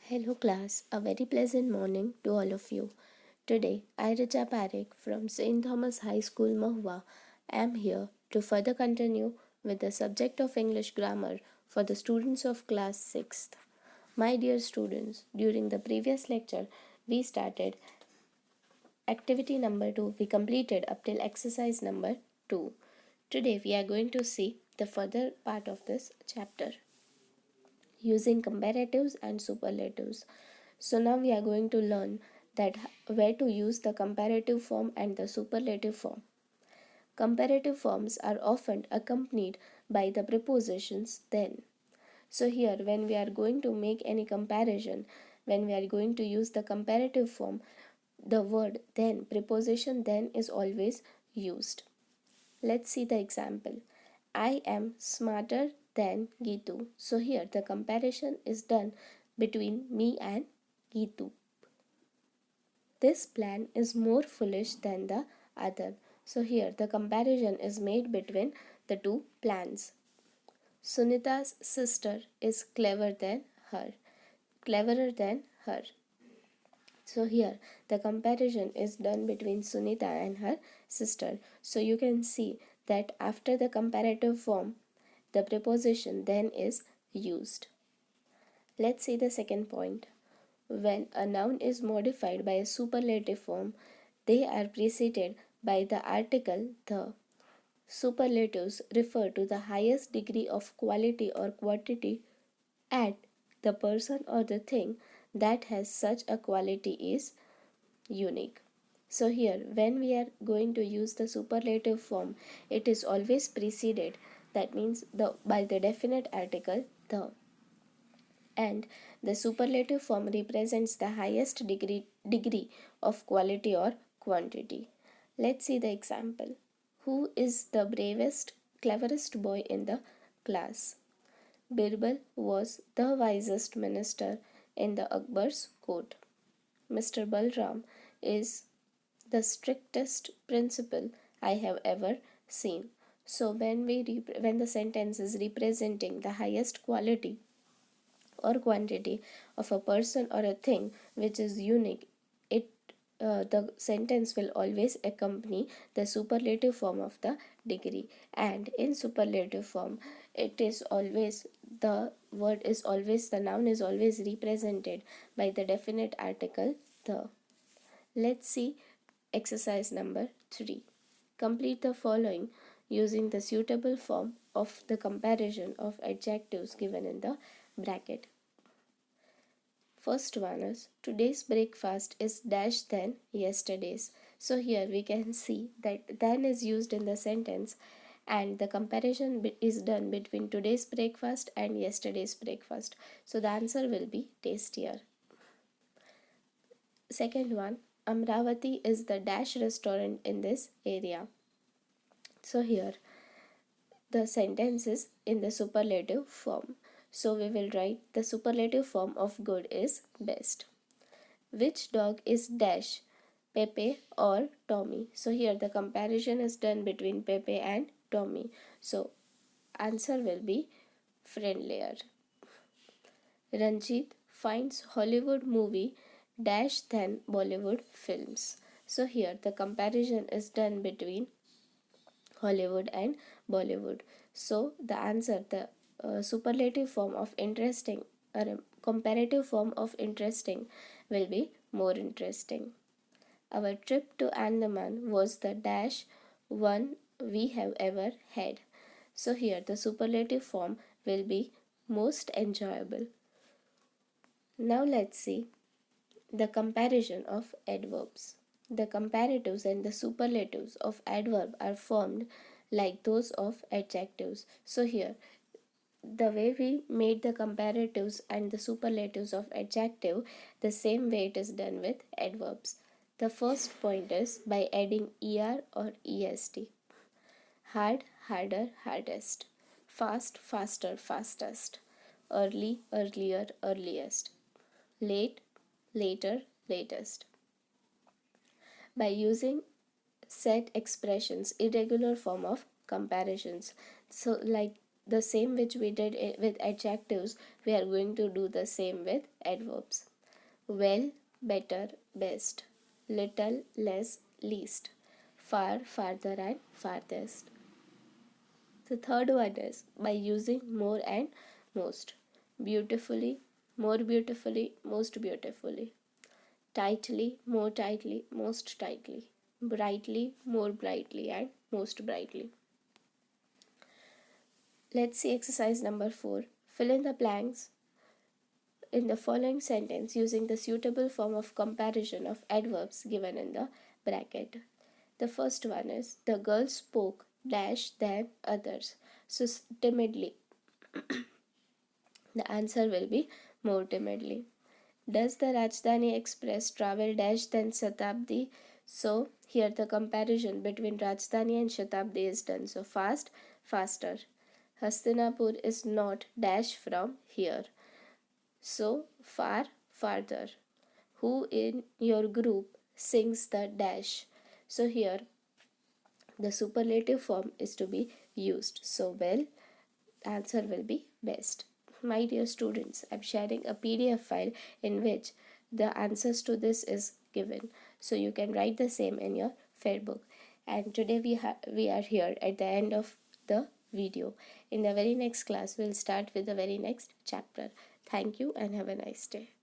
Hello class, a very pleasant morning to all of you. Today, I Richa Parekh from St. Thomas High School, Mahua, am here to further continue with the subject of English grammar for the students of class 6th. My dear students, during the previous lecture, we started activity number 2. We completed up till exercise number 2. Today, we are going to see the further part of this chapter using comparatives and superlatives. So now we are going to learn that where to use the comparative form and the superlative form. Comparative forms are often accompanied by the prepositions then. So here when we are going to make any comparison, when we are going to use the comparative form, the word then, preposition then is always used. Let's see the example. I am smarter than Gitu. So here the comparison is done between me and Gitu. This plan is more foolish than the other. So here the comparison is made between the two plans. Sunita's sister is cleverer than her. So here the comparison is done between Sunita and her sister. So you can see that after the comparative form, the preposition then is used. Let's see the second point. When a noun is modified by a superlative form, they are preceded by the article the. Superlatives refer to the highest degree of quality or quantity, and the person or the thing that has such a quality is unique. So here when we are going to use the superlative form, it is always preceded, that means by the definite article the, and the superlative form represents the highest degree of quality or quantity. Let's see the example. Who is the bravest, cleverest boy in the class? Birbal was the wisest minister in the Akbar's court. Mr. Balram is the strictest principal I have ever seen. So when the sentence is representing the highest quality or quantity of a person or a thing which is unique, it the sentence will always accompany the superlative form of the degree. And in superlative form, it is always the noun is always represented by the definite article the. Let's see exercise number 3. Complete the following using the suitable form of the comparison of adjectives given in the bracket. First one is today's breakfast is dash than yesterday's. So here we can see that than is used in the sentence and the comparison is done between today's breakfast and yesterday's breakfast. So the answer will be tastier. Second one, Amravati is the dash restaurant in this area. So here the sentence is in the superlative form. So we will write the superlative form of good is best. Which dog is dash, Pepe or Tommy? So here the comparison is done between Pepe and Tommy. So answer will be friendlier. Ranjit finds Hollywood movie dash than Bollywood films. So here the comparison is done between Hollywood and Bollywood. So the answer, the superlative form of interesting or comparative form of interesting will be more interesting. Our trip to Andaman was the dash one we have ever had. So here the superlative form will be most enjoyable. Now let's see the comparison of adverbs. The comparatives and the superlatives of adverb are formed like those of adjectives. So here the way we made the comparatives and the superlatives of adjective, the same way it is done with adverbs. The first point is by adding er or est. Hard, harder, hardest. Fast, faster, fastest. Early, earlier, earliest. Late, later, latest. By using set expressions, irregular form of comparisons. So like the same which we did with adjectives, we are going to do the same with adverbs. Well, better, best. Little, less, least. Far, farther, and farthest. The third one is by using more and most. Beautifully, more beautifully, most beautifully. Tightly, more tightly, most tightly. Brightly, more brightly, and most brightly. Let's see exercise number 4. Fill in the blanks in the following sentence using the suitable form of comparison of adverbs given in the bracket. The first one is the girl spoke dash than others. So timidly. The answer will be more timidly. Does the Rajdhani Express travel dash than Shatabdi? So here the comparison between Rajdhani and Shatabdi is done. So fast, faster. Hastinapur is not dash from here. So far, farther. Who in your group sings the dash? So here the superlative form is to be used. So well, answer will be best. My dear students, I'm sharing a PDF file in which the answers to this is given. So you can write the same in your Fairbook. And today we are here at the end of the video. In the very next class, we'll start with the very next chapter. Thank you and have a nice day.